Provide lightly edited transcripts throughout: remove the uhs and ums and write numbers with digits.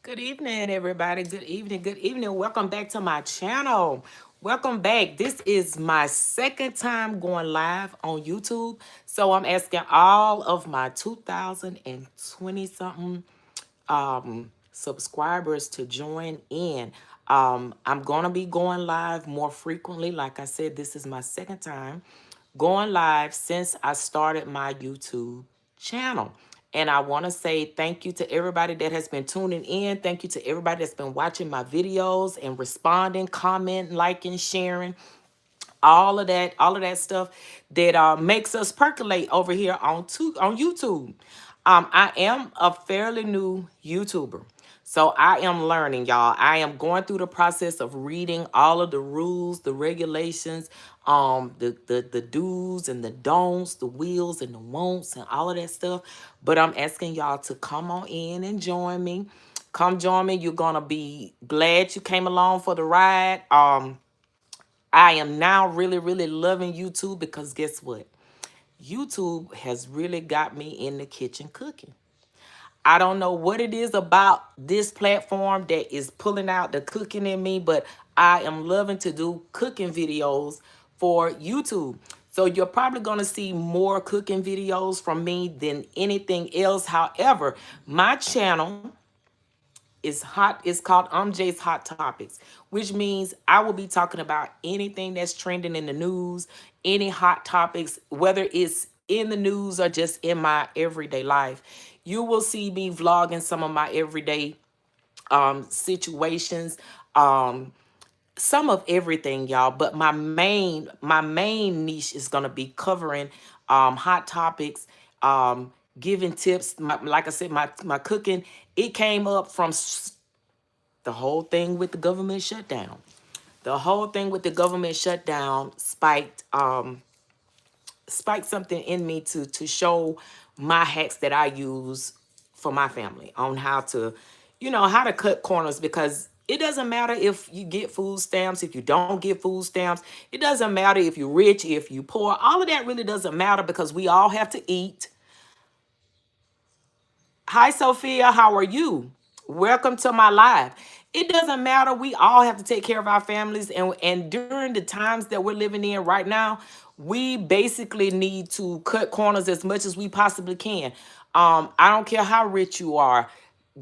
Good evening, everybody. Good evening. Good evening. Welcome back to my channel. Welcome back. This is my second time going live on YouTube. So I'm asking all of my 2020 something subscribers to join in. I'm going to be going live more frequently. Like I said, this is my second time going live since I started my YouTube channel. And I want to say thank you to everybody that has been tuning in. Thank you to everybody that's been watching my videos and responding, commenting, liking, sharing, all of that stuff that makes us percolate over here on YouTube. I am a fairly new YouTuber. So I am learning, y'all. I am going through the process of reading all of the rules, the regulations, the do's and the don'ts, the wills and the won'ts and all of that stuff. But I'm asking y'all to come on in and join me. Come join me. You're gonna be glad you came along for the ride. I am now really loving YouTube because guess what? YouTube has really got me in the kitchen cooking. I don't know what it is about this platform that is pulling out the cooking in me, but I am loving to do cooking videos for YouTube. So you're probably going to see more cooking videos from me than anything else. However, my channel is hot. It's called Umjay's Hot Topics, which means I will be talking about anything that's trending in the news, any hot topics, whether it's in the news or just in my everyday life. You will see me vlogging some of my everyday situations, some of everything, y'all. But my main niche is gonna be covering hot topics, giving tips. Like I said, my cooking. It came up from the whole thing with the government shutdown. The whole thing with the government shutdown spiked something in me to show my hacks that I use for my family on how to, how to cut corners, because it doesn't matter if you get food stamps, if you don't get food stamps. It doesn't matter if you're rich, if you poor. All of that really doesn't matter because we all have to eat. Hi, Sophia. How are you? Welcome to my live. It doesn't matter. We all have to take care of our families. And during the times that we're living in right now, we basically need to cut corners as much as we possibly can. I don't care how rich you are.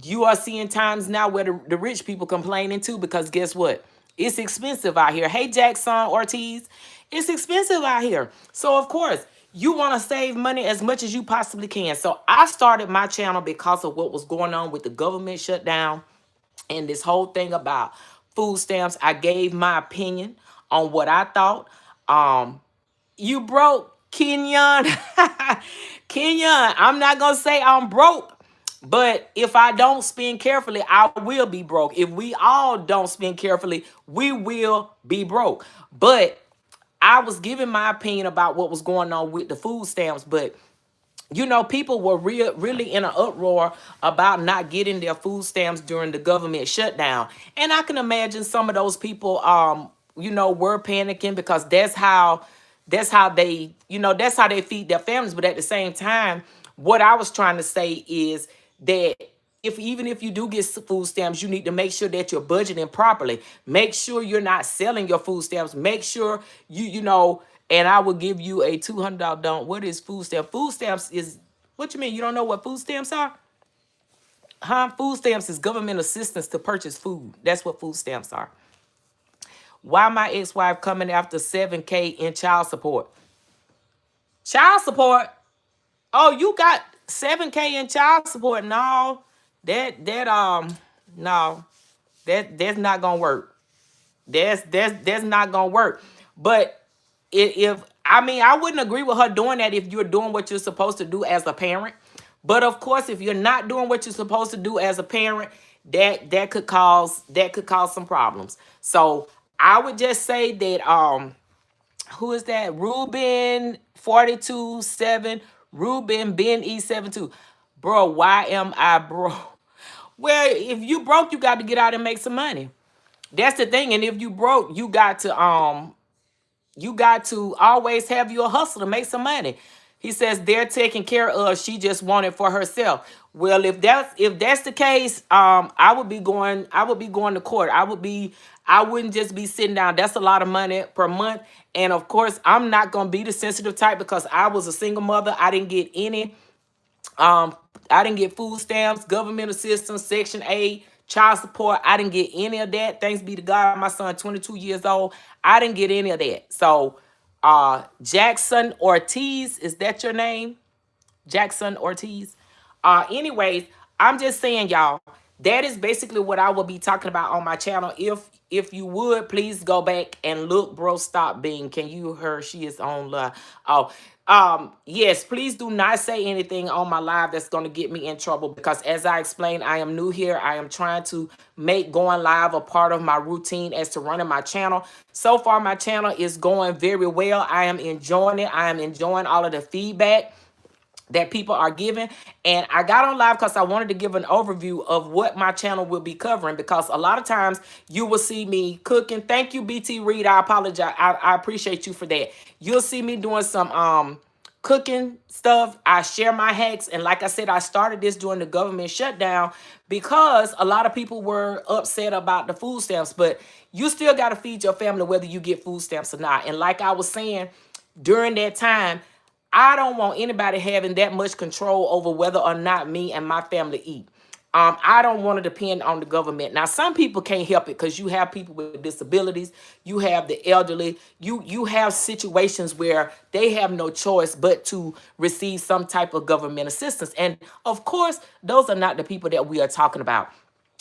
You are seeing times now where the rich people complaining too, because guess what? It's expensive out here. Hey, Jackson Ortiz, it's expensive out here. So, of course, you want to save money as much as you possibly can. So, I started my channel because of what was going on with the government shutdown and this whole thing about food stamps. I gave my opinion on what I thought. You broke, Kenyon. Kenyon, I'm not going to say I'm broke. But if I don't spend carefully, I will be broke. If we all don't spend carefully, we will be broke. But I was giving my opinion about what was going on with the food stamps, but people were really in an uproar about not getting their food stamps during the government shutdown. And I can imagine some of those people, were panicking because that's how they feed their families. But at the same time, what I was trying to say is that if even if you do get food stamps, you need to make sure that you're budgeting properly. Make sure you're not selling your food stamps. Make sure and I will give you a $200 don't. What is food stamp? Food stamps is, what you mean? You don't know what food stamps are? Huh? Food stamps is government assistance to purchase food. That's what food stamps are. Why my ex-wife coming after 7K in child support? Child support? Oh, you got 7K in child support? No, no, that's not gonna work. That's not gonna work. But if I mean, I wouldn't agree with her doing that if you're doing what you're supposed to do as a parent. But of course, if you're not doing what you're supposed to do as a parent, that could cause some problems. So I would just say that who is that? Ruben 42-7, Ruben Ben E72. Bro, why am I broke? Well, if you broke, you got to get out and make some money. That's the thing. And if you broke, you got to always have your hustle to make some money. He says they're taken care of. She just wanted for herself. Well, if that's the case, I would be going to court. I wouldn't just be sitting down. That's a lot of money per month. And of course, I'm not gonna be the sensitive type because I was a single mother. I didn't get any um, I didn't get food stamps, government assistance, Section 8, child support. I didn't get any of that. Thanks be to God, my son, 22 years old. I didn't get any of that. So, Jackson Ortiz, is that your name? Jackson Ortiz. Anyways, I'm just saying, y'all, that is basically what I will be talking about on my channel. If you would please go back and look, bro. Stop being. Can you hear? She is on live. Oh, yes. Please do not say anything on my live that's gonna get me in trouble because, as I explained, I am new here. I am trying to make going live a part of my routine as to running my channel. So far, my channel is going very well. I am enjoying it. I am enjoying all of the feedback that people are giving. And I got on live because I wanted to give an overview of what my channel will be covering, because a lot of times you will see me cooking. Thank you, BT Reed. I apologize. I appreciate you for that. You'll see me doing some cooking stuff. I share my hacks. And like I said, I started this during the government shutdown because a lot of people were upset about the food stamps, but you still got to feed your family whether you get food stamps or not. And like I was saying, during that time, I don't want anybody having that much control over whether or not me and my family eat. I don't want to depend on the government. Now, some people can't help it because you have people with disabilities, you have the elderly, you have situations where they have no choice but to receive some type of government assistance. And of course, those are not the people that we are talking about.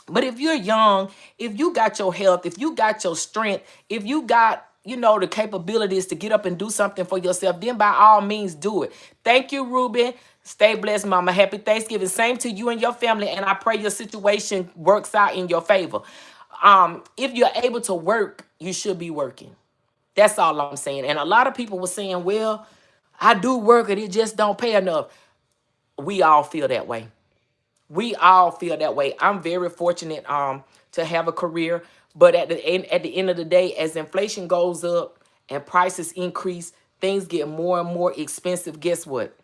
But if you're young, if you got your health, if you got your strength, if you got, the capabilities to get up and do something for yourself, then by all means do it. Thank you, Ruben. Stay blessed, Mama. Happy Thanksgiving. Same to you and your family. And I pray your situation works out in your favor. If you're able to work, you should be working. That's all I'm saying. And a lot of people were saying, well, I do work and it just don't pay enough. We all feel that way. We all feel that way. I'm very fortunate to have a career, but at the end of the day, as inflation goes up and prices increase, things get more and more expensive. Guess what?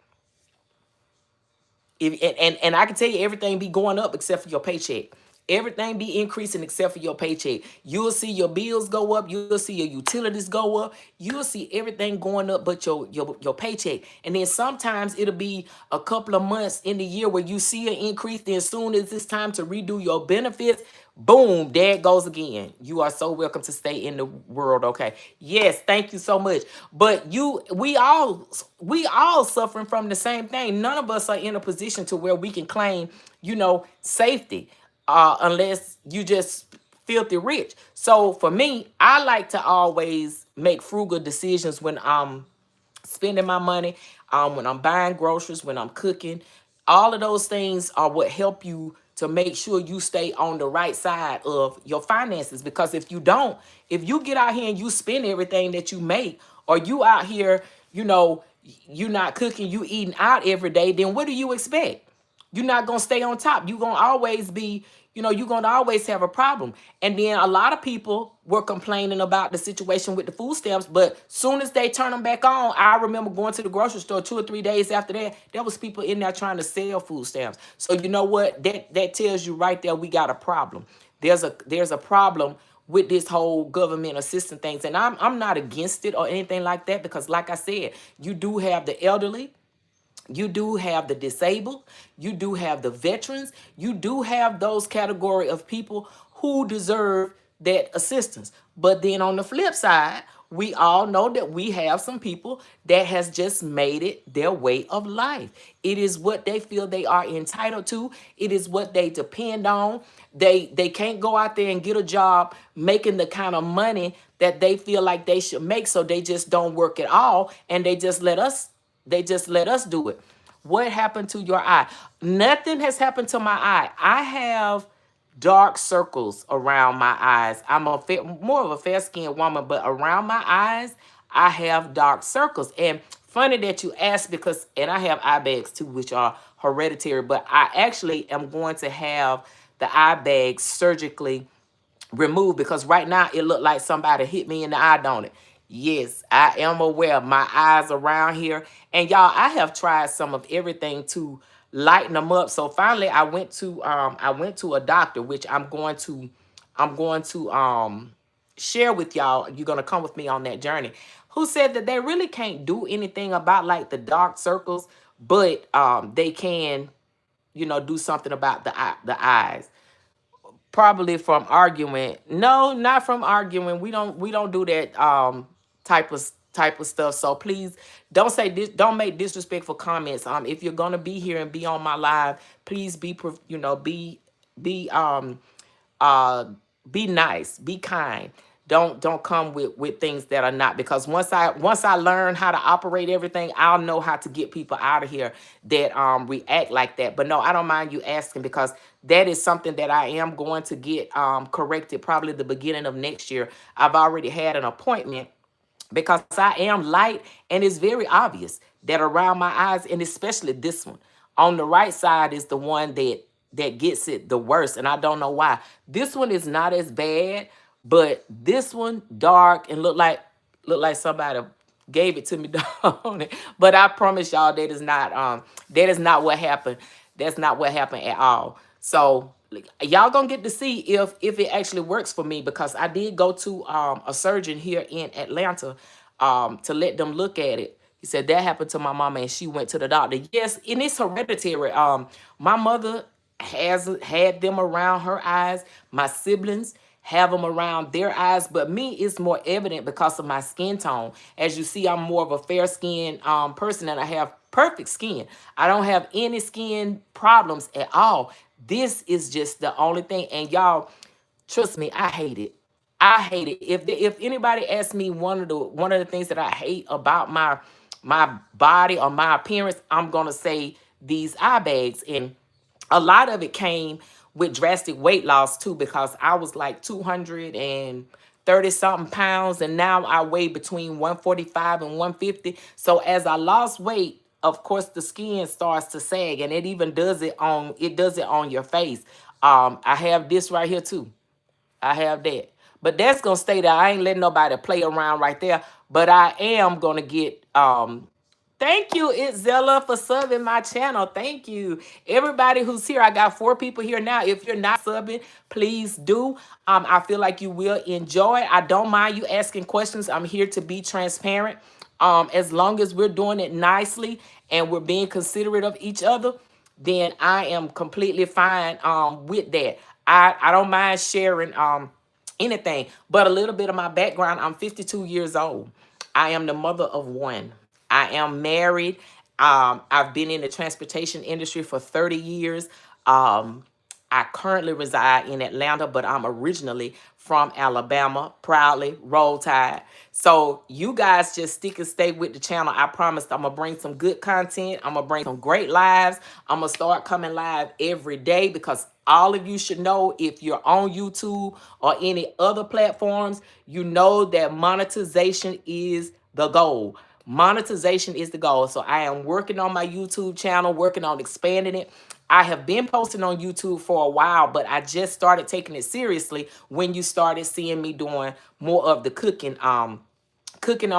And I can tell you, everything be going up except for your paycheck. Everything be increasing except for your paycheck. You'll see your bills go up. You'll see your utilities go up. You'll see everything going up but your paycheck. And then sometimes it'll be a couple of months in the year where you see an increase. Then as soon as it's time to redo your benefits, boom, there it goes again. You are so welcome to stay in the world. Okay. Yes, thank you so much. But we all suffering from the same thing. None of us are in a position to where we can claim, safety, unless you just filthy rich. So for me, I like to always make frugal decisions when I'm spending my money, when I'm buying groceries, when I'm cooking. All of those things are what help you to make sure you stay on the right side of your finances. Because if you don't, if you get out here and you spend everything that you make, or you out here, you not cooking, you eating out every day, then what do you expect? You're not going to stay on top. You're going to always be, you're going to always have a problem. And then a lot of people were complaining about the situation with the food stamps, but soon as they turn them back on, I remember going to the grocery store 2 or 3 days after that, there was people in there trying to sell food stamps. So you know what? That tells you right there we got a problem. There's a problem with this whole government assistance things. And I'm not against it or anything like that, because like I said, you do have the elderly, you do have the disabled, you do have the veterans, you do have those category of people who deserve that assistance. But then on the flip side, we all know that we have some people that has just made it their way of life. It is what they feel they are entitled to. It is what they depend on. They can't go out there and get a job making the kind of money that they feel like they should make, so they just don't work at all, and they just let us do it. What happened to your eye? Nothing has happened to my eye. I have dark circles around my eyes. I'm more of a fair-skinned woman, but around my eyes, I have dark circles. And funny that you asked, and I have eye bags too, which are hereditary, but I actually am going to have the eye bags surgically removed, because right now it looked like somebody hit me in the eye, don't it? Yes, I am aware. My eyes around here. And y'all, I have tried some of everything to lighten them up. So finally I went to a doctor, which I'm going to share with y'all. You're gonna come with me on that journey. Who said that they really can't do anything about like the dark circles, but they can, do something about the eyes. Probably from arguing. No, not from arguing. We don't do that type of stuff. So please don't say this, don't make disrespectful comments. If you're gonna be here and be on my live, please be uh be nice, be kind. Don't come with things that are not, because once I learn how to operate everything, I'll know how to get people out of here that react like that. But no, I don't mind you asking, because that is something that I am going to get corrected probably the beginning of next year. I've already had an appointment, because I am light, and it's very obvious that around my eyes, and especially this one on the right side is the one that gets it the worst, and I don't know why. This one is not as bad, but this one dark and look like somebody gave it to me on it. But I promise y'all that is not what happened. That's not what happened at all. So y'all gonna get to see if it actually works for me, because I did go to a surgeon here in Atlanta to let them look at it. He said that happened to my mama and she went to the doctor. Yes, and it's hereditary. My mother has had them around her eyes. My siblings have them around their eyes, but me, it's more evident because of my skin tone. As you see, I'm more of a fair skinned person, and I have perfect skin. I don't have any skin problems at all. This is just the only thing. And y'all, trust me, I hate it. I hate it. If anybody asks me one of the things that I hate about my body or my appearance, I'm gonna say these eye bags. And a lot of it came with drastic weight loss too, because I was like 230 something pounds, and now I weigh between 145 and 150. So as I lost weight, of course the skin starts to sag, and it does it on your face. I have this right here too. I have that. But that's gonna stay there. I ain't letting nobody play around right there. But I am gonna get thank you, Itzella, for subbing my channel. Thank you. Everybody who's here. I got 4 people here now. If you're not subbing, please do. I feel like you will enjoy. I don't mind you asking questions. I'm here to be transparent. As long as we're doing it nicely and we're being considerate of each other, then I am completely fine with that. I don't mind sharing anything, but a little bit of my background. I'm 52 years old. I am the mother of 1. I am married. I've been in the transportation industry for 30 years. Um, I currently reside in Atlanta, but I'm originally from Alabama, proudly, roll tide. So you guys just stick and stay with the channel. I promise I'm going to bring some good content. I'm going to bring some great lives. I'm going to start coming live every day, because all of you should know, if you're on YouTube or any other platforms, you know that monetization is the goal. Monetization is the goal. So I am working on my YouTube channel, working on expanding it. I have been posting on YouTube for a while, but I just started taking it seriously when you started seeing me doing more of the cooking on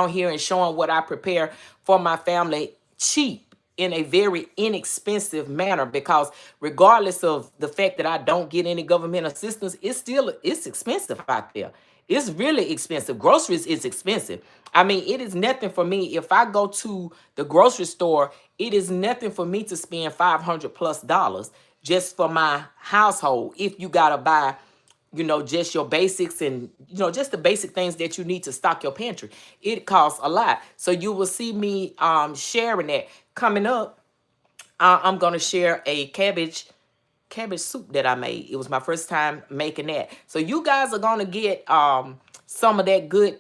here and showing what I prepare for my family cheap, in a very inexpensive manner, because regardless of the fact that I don't get any government assistance, it's expensive out there. It's really expensive. Groceries is expensive. I mean, it is nothing for me. If I go to the grocery store, it is nothing for me to spend $500+ just for my household. If you gotta buy, just your basics, and just the basic things that you need to stock your pantry, it costs a lot. So you will see me sharing that. Coming up, I'm gonna share a cabbage soup that I made. It was my first time making that. So you guys are gonna get some of that good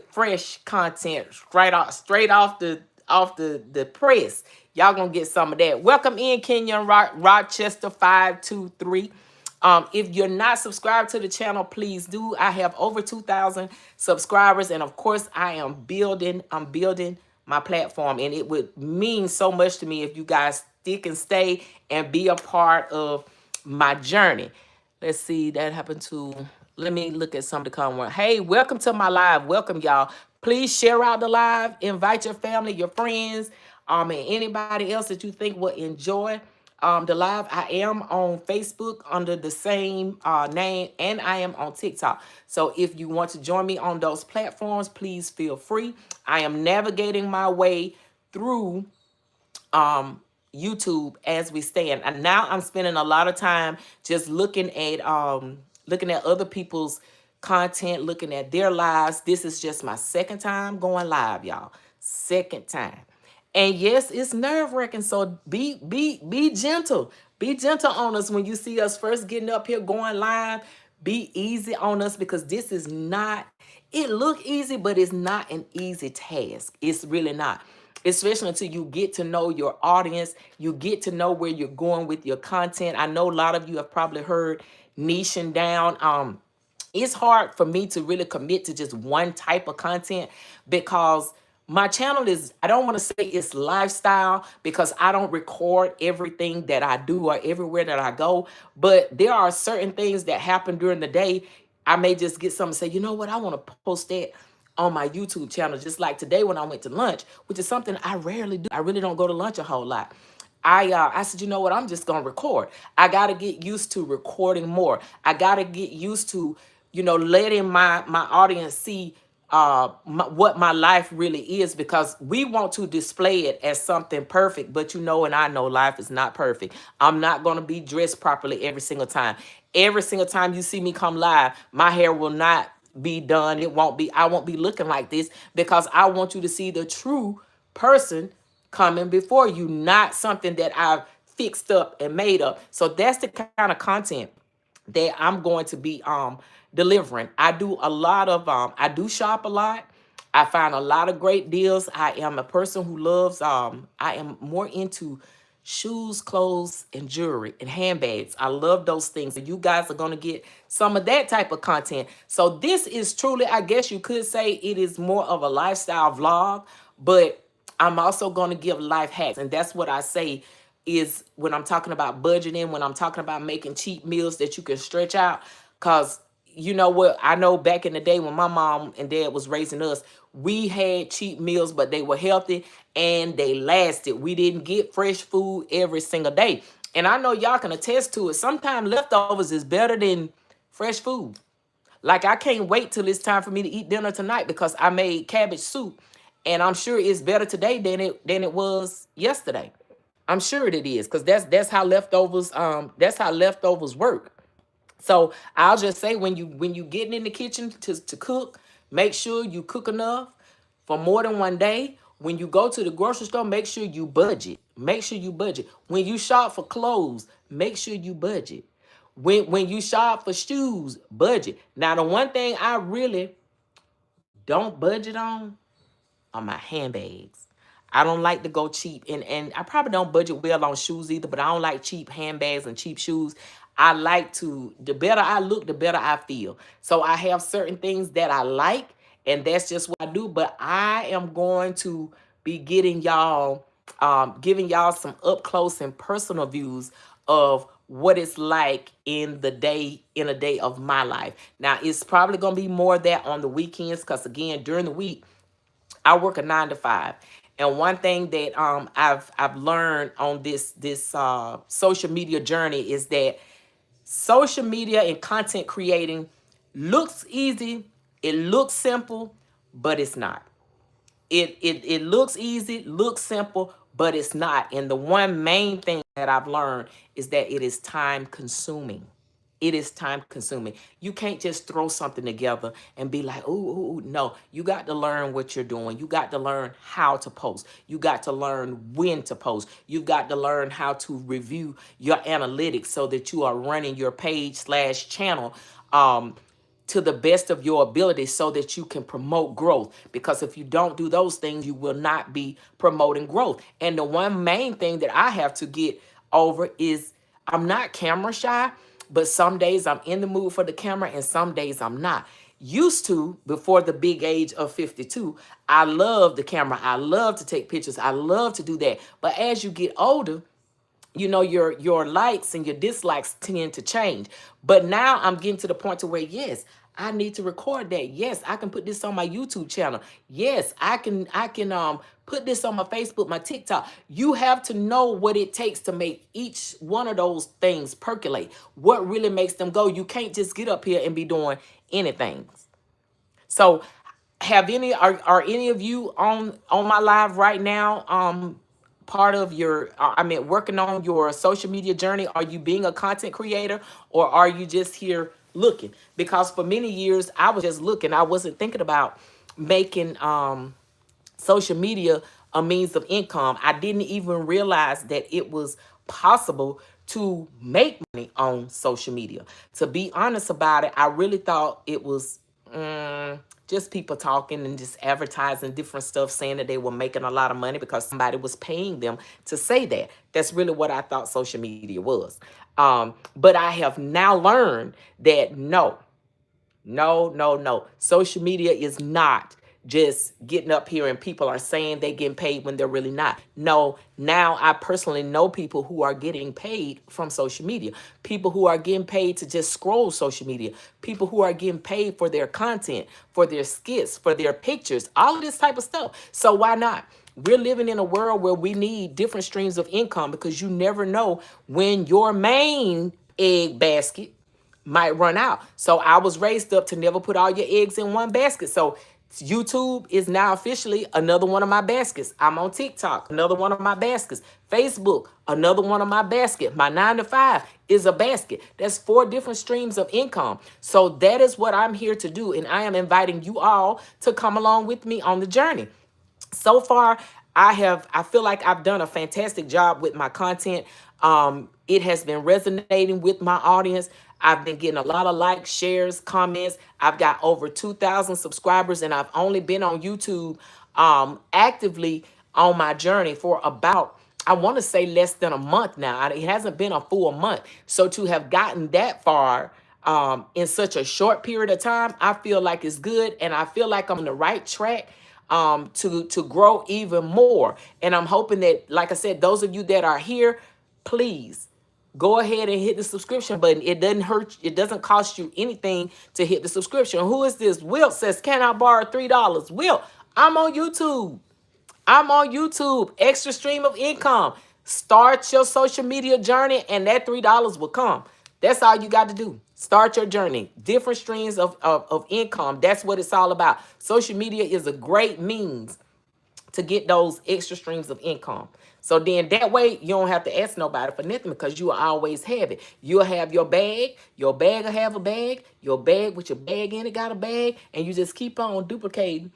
fresh content straight off the press. Y'all gonna get some of that. Welcome in, Kenyon Rochester 523. If you're not subscribed to the channel, please do. I have over 2,000 subscribers, and of course I'm building my platform, and it would mean so much to me if you guys stick and stay and be a part of my journey. Let's see, that happened to Let me look at some of the comments. Hey, welcome to my live. Welcome, y'all. Please share out the live. Invite your family, your friends, and anybody else that you think will enjoy the live. I am on Facebook under the same name, and I am on TikTok. So if you want to join me on those platforms, please feel free. I am navigating my way through um YouTube as we stand. And now I'm spending a lot of time just looking at other people's content, looking at their lives. This is just my second time going live, y'all. Second time. And yes, it's nerve-wracking. So be gentle. Be gentle on us when you see us first getting up here going live. Be easy on us because this is not, it look easy, but it's not an easy task. It's really not. Especially until you get to know your audience, you get to know where you're going with your content. I know a lot of you have probably heard niching down. It's hard for me to really commit to just one type of content because my channel is, I don't want to say it's lifestyle because I don't record everything that I do or everywhere that I go, but there are certain things that happen during the day. I may just get something and say, you know what, I want to post that on my YouTube channel, just like today when I went to lunch, which is something I rarely do. I really don't go to lunch a whole lot. I said, you know what, I'm just gonna record. I gotta get used to recording more. I gotta get used to, letting my audience see what my life really is, because we want to display it as something perfect, but and I know life is not perfect. I'm not going to be dressed properly every single time. Every single time you see me come live, my hair will not be done. I won't be looking like this because I want you to see the true person coming before you, not something that I've fixed up and made up. So that's the kind of content that I'm going to be delivering. I do a lot of I do shop a lot. I find a lot of great deals. I am a person who loves I am more into shoes, clothes, and jewelry and handbags. I love those things. And you guys are going to get some of that type of content. So this is truly, I guess you could say it is more of a lifestyle vlog, but I'm also going to give life hacks. And that's what I say is when I'm talking about budgeting, when I'm talking about making cheap meals that you can stretch out. Because you know what? I know back in the day when my mom and dad was raising us, we had cheap meals, but they were healthy and they lasted. We didn't get fresh food every single day. And I know y'all can attest to it. Sometimes leftovers is better than fresh food. Like I can't wait till it's time for me to eat dinner tonight because I made cabbage soup, and I'm sure it's better today than it was yesterday. I'm sure it is because that's how leftovers work. So I'll just say when you getting in the kitchen to cook, make sure you cook enough for more than one day. When you go to the grocery store, make sure you budget. Make sure you budget. When you shop for clothes, make sure you budget. When you shop for shoes, budget. Now the one thing I really don't budget on my handbags. I don't like to go cheap, and I probably don't budget well on shoes either, but I don't like cheap handbags and cheap shoes. I like to, the better I look, the better I feel. So I have certain things that I like, and that's just what I do. But I am going to be giving y'all some up close and personal views of what it's like in a day of my life. Now it's probably gonna be more of that on the weekends, because again, during the week, I work a 9 to 5. And one thing that I've learned on this social media journey is that social media and content creating looks easy, it looks simple, but it's not. It looks easy, looks simple, but it's not. And the one main thing that I've learned is that it is time consuming. It is time consuming. You can't just throw something together and be like, ooh, no. You got to learn what you're doing. You got to learn how to post. You got to learn when to post. You've got to learn how to review your analytics so that you are running your page/channel to the best of your ability so that you can promote growth. Because if you don't do those things, you will not be promoting growth. And the one main thing that I have to get over is I'm not camera shy, but some days I'm in the mood for the camera and some days I'm not. Used to, before the big age of 52, I love the camera. I love to take pictures. I love to do that. But as you get older, your likes and your dislikes tend to change. But now I'm getting to the point to where, yes, I need to record that. Yes, I can put this on my YouTube channel. Yes, I can put this on my Facebook, my TikTok. You have to know what it takes to make each one of those things percolate. What really makes them go. You can't just get up here and be doing anything. So have any are any of you on my live right now, part of your I mean, working on your social media journey? Are you being a content creator, or are you just here looking? Because for many years I was just looking. I wasn't thinking about making social media a means of income. I didn't even realize that it was possible to make money on social media. To be honest about it, I really thought it was just people talking and just advertising different stuff, saying that they were making a lot of money because somebody was paying them to say that. That's really what I thought social media was. But I have now learned that no, no, no, no. Social media is not just getting up here and people are saying they getting paid when they're really not. No, now I personally know people who are getting paid from social media. People who are getting paid to just scroll social media. People who are getting paid for their content, for their skits, for their pictures, all of this type of stuff. So why not? We're living in a world where we need different streams of income, because you never know when your main egg basket might run out. So I was raised up to never put all your eggs in one basket. So YouTube is now officially another one of my baskets. I'm on TikTok, another one of my baskets. Facebook, another one of my basket. My 9 to 5 is a basket. That's 4 different streams of income. So that is what I'm here to do. And I am inviting you all to come along with me on the journey. So far, I feel like I've done a fantastic job with my content. It has been resonating with my audience. I've been getting a lot of likes, shares, comments. I've got over 2,000 subscribers, and I've only been on YouTube actively on my journey for about, I want to say, less than a month now. It hasn't been a full month. So to have gotten that far in such a short period of time, I feel like it's good, and I feel like I'm on the right track to grow even more. And I'm hoping that, like I said, those of you that are here, please go ahead and hit the subscription button. It doesn't hurt. It doesn't cost you anything to hit the subscription. Who is this? Wilt says, can I borrow $3? Wilt, I'm on YouTube. I'm on YouTube. Extra stream of income. Start your social media journey, and that $3 will come. That's all you got to do. Start your journey. Different streams of income. That's what it's all about. Social media is a great means to get those extra streams of income. So then that way you don't have to ask nobody for nothing, because you will always have it. You'll have your bag will have a bag, your bag with your bag in it got a bag, and you just keep on duplicating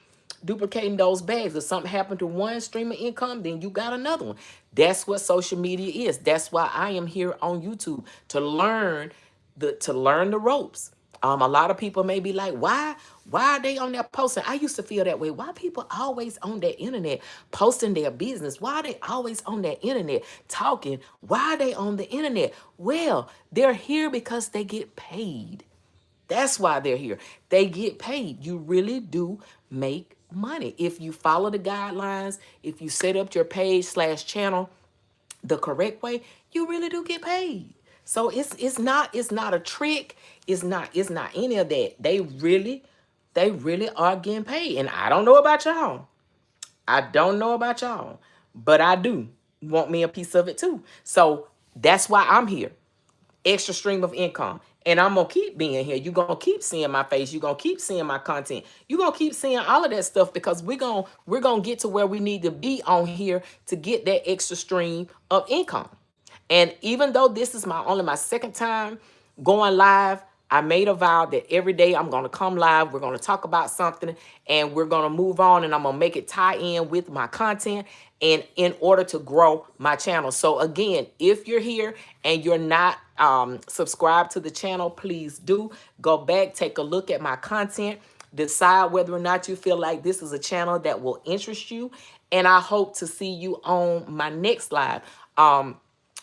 those bags. If something happened to one stream of income, then you got another one. That's what social media is. That's why I am here on YouTube, to learn the ropes. A lot of people may be like, why are they on there posting? I used to feel that way. Why people always on that internet posting their business? Why are they always on that internet talking? Why are they on the internet? Well, they're here because they get paid. That's why they're here. They get paid. You really do make money. If you follow the guidelines, if you set up your page/channel the correct way, you really do get paid. So it's not a trick. It's not any of that. They really are getting paid. And I don't know about y'all. I don't know about y'all, but I do want me a piece of it too. So that's why I'm here. Extra stream of income. And I'm going to keep being here. You're going to keep seeing my face. You're going to keep seeing my content. You're going to keep seeing all of that stuff, because we're going to get to where we need to be on here to get that extra stream of income. And even though this is only my second time going live, I made a vow that every day I'm going to come live. We're going to talk about something, and we're going to move on, and I'm going to make it tie in with my content, and in order to grow my channel. So again, if you're here and you're not subscribed to the channel, please do go back, take a look at my content, decide whether or not you feel like this is a channel that will interest you. And I hope to see you on my next live.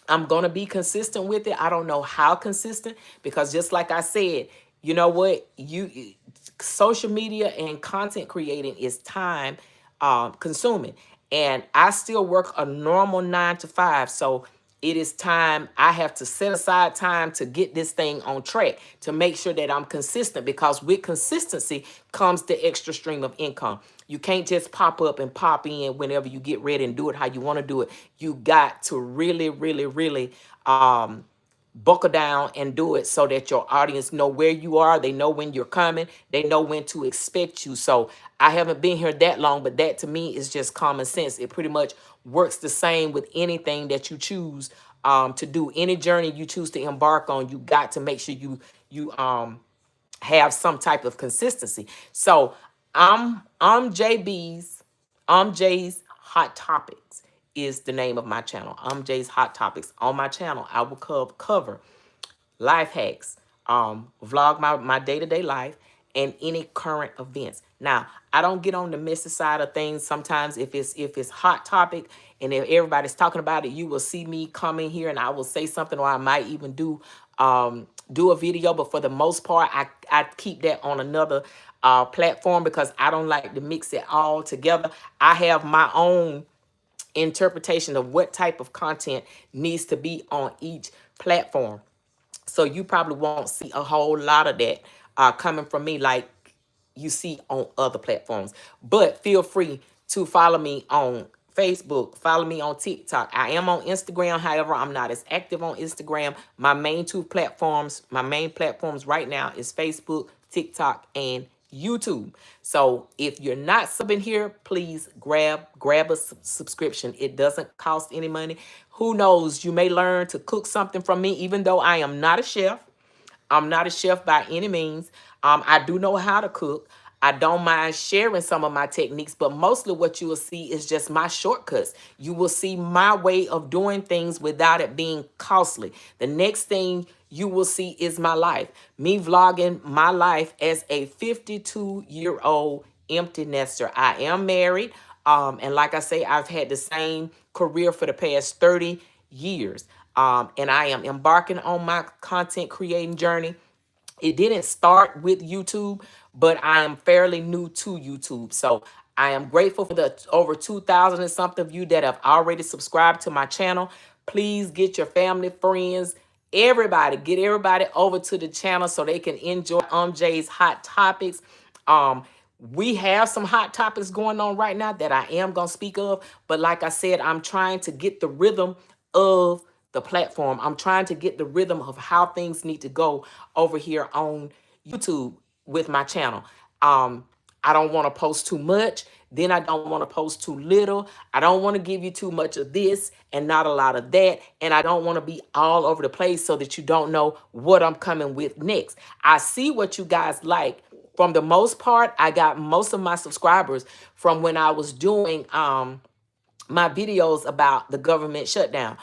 I'm going to be consistent with it. I don't know how consistent, because just like I said, you know what? Social media and content creating is time consuming. And I still work a normal 9 to 5. So it is time. I have to set aside time to get this thing on track, to make sure that I'm consistent, because with consistency comes the extra stream of income. You can't just pop up and pop in whenever you get ready and do it how you want to do it. You got to really, really, really buckle down and do it so that your audience know where you are. They know when you're coming. They know when to expect you. So I haven't been here that long, but that to me is just common sense. It pretty much works the same with anything that you choose to do. Any journey you choose to embark on, you got to make sure you have some type of consistency. So I'm Jay's Hot Topics is the name of my channel. I'm Jay's Hot Topics. On my channel, I will cover life hacks, vlog my day-to-day life, and any current events. Now, I don't get on the messy side of things. Sometimes if it's hot topic and if everybody's talking about it, you will see me come in here and I will say something, or I might even do a video. But for the most part, I keep that on another platform, because I don't like to mix it all together. I have my own interpretation of what type of content needs to be on each platform. So you probably won't see a whole lot of that coming from me like you see on other platforms. But feel free to follow me on Facebook, follow me on TikTok. I am on Instagram. However, I'm not as active on Instagram. My main platforms right now is Facebook, TikTok, and YouTube. So if you're not subbing here, please grab a subscription. It doesn't cost any money. Who knows, you may learn to cook something from me, even though I am not a chef. I'm not a chef by any means. I do know how to cook. I don't mind sharing some of my techniques, but mostly what you will see is just my shortcuts. You will see my way of doing things without it being costly. The next thing you will see is my life. Me vlogging my life as a 52-year-old empty nester. I am married. And like I say, I've had the same career for the past 30 years. And I am embarking on my content creating journey. It didn't start with YouTube, but I am fairly new to YouTube. So I am grateful for the over 2,000 and something of you that have already subscribed to my channel. Please get your family, friends, everybody, get everybody over to the channel so they can enjoy Jay's Hot Topics. We have some hot topics going on right now that I am going to speak of. But like I said, I'm trying to get the rhythm of the platform. I'm trying to get the rhythm of how things need to go over here on YouTube with my channel. I don't want to post too much. Then I don't want to post too little. I don't want to give you too much of this and not a lot of that. And I don't want to be all over the place so that you don't know what I'm coming with next. I see what you guys like. For the most part, I got most of my subscribers from when I was doing my videos about the government shutdown.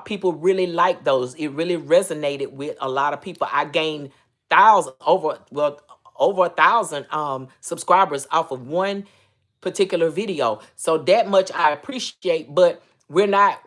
People really like those. It really resonated with a lot of people. I gained over 1,000 subscribers off of one particular video. So that much I appreciate, but we're not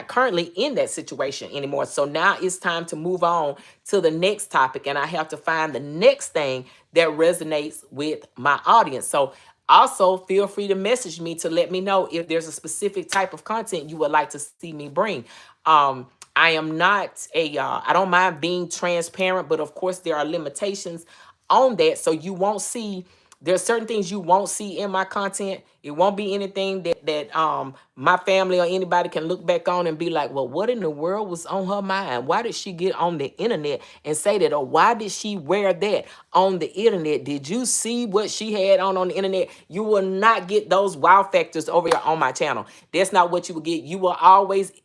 currently in that situation anymore. So now it's time to move on to the next topic, and I have to find the next thing that resonates with my audience. So also feel free to message me to let me know if there's a specific type of content you would like to see me bring. I am not I don't mind being transparent, but of course there are limitations on that. So you won't see, there's certain things you won't see in my content. It won't be anything that my family or anybody can look back on and be like, well, what in the world was on her mind? Why did she get on the internet and say that? Or why did she wear that on the internet? Did you see what she had on the internet? You will not get those wow factors over here on my channel. That's not what you will get.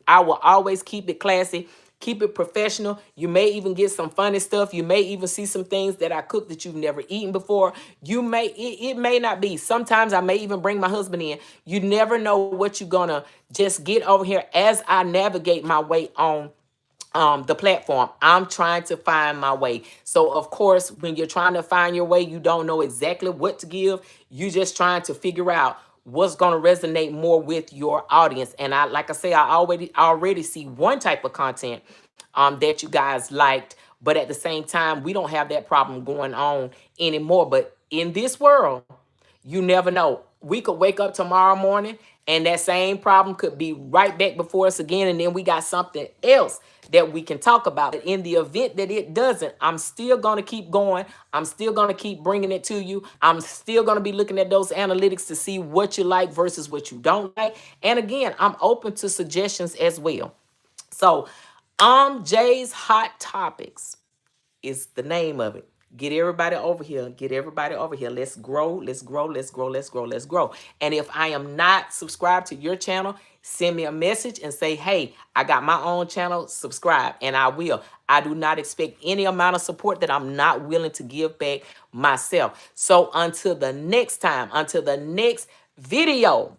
I will always keep it classy. Keep it professional. You may even get some funny stuff. You may even see some things that I cooked that you've never eaten before. It may not be. Sometimes I may even bring my husband in. You never know what you're gonna just get over here as I navigate my way on the platform. I'm trying to find my way. So of course, when you're trying to find your way, you don't know exactly what to give. You just trying to figure out what's going to resonate more with your audience. And like I say, I already see one type of content that you guys liked, but at the same time, we don't have that problem going on anymore. But in this world, you never know we could wake up tomorrow morning and that same problem could be right back before us again. And then we got something else that we can talk about. In the event that it doesn't, I'm still going to keep going. I'm still going to keep bringing it to you. I'm still going to be looking at those analytics to see what you like versus what you don't like. And again, I'm open to suggestions as well. So, Jay's Hot Topics is the name of it. Get everybody over here. Get everybody over here. Let's grow. Let's grow. Let's grow. Let's grow. Let's grow. And if I am not subscribed to your channel, send me a message and say, hey, I got my own channel. Subscribe. And I will. I do not expect any amount of support that I'm not willing to give back myself. So until the next time, until the next video,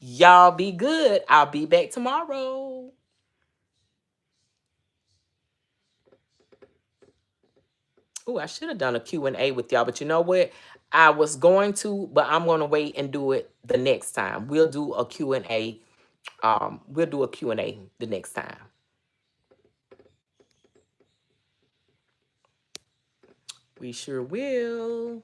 y'all be good. I'll be back tomorrow. Oh, I should have done a Q&A with y'all, but you know what? I was going to, but I'm going to wait and do it the next time. We'll do a Q&A. We'll do a Q&A the next time. We sure will.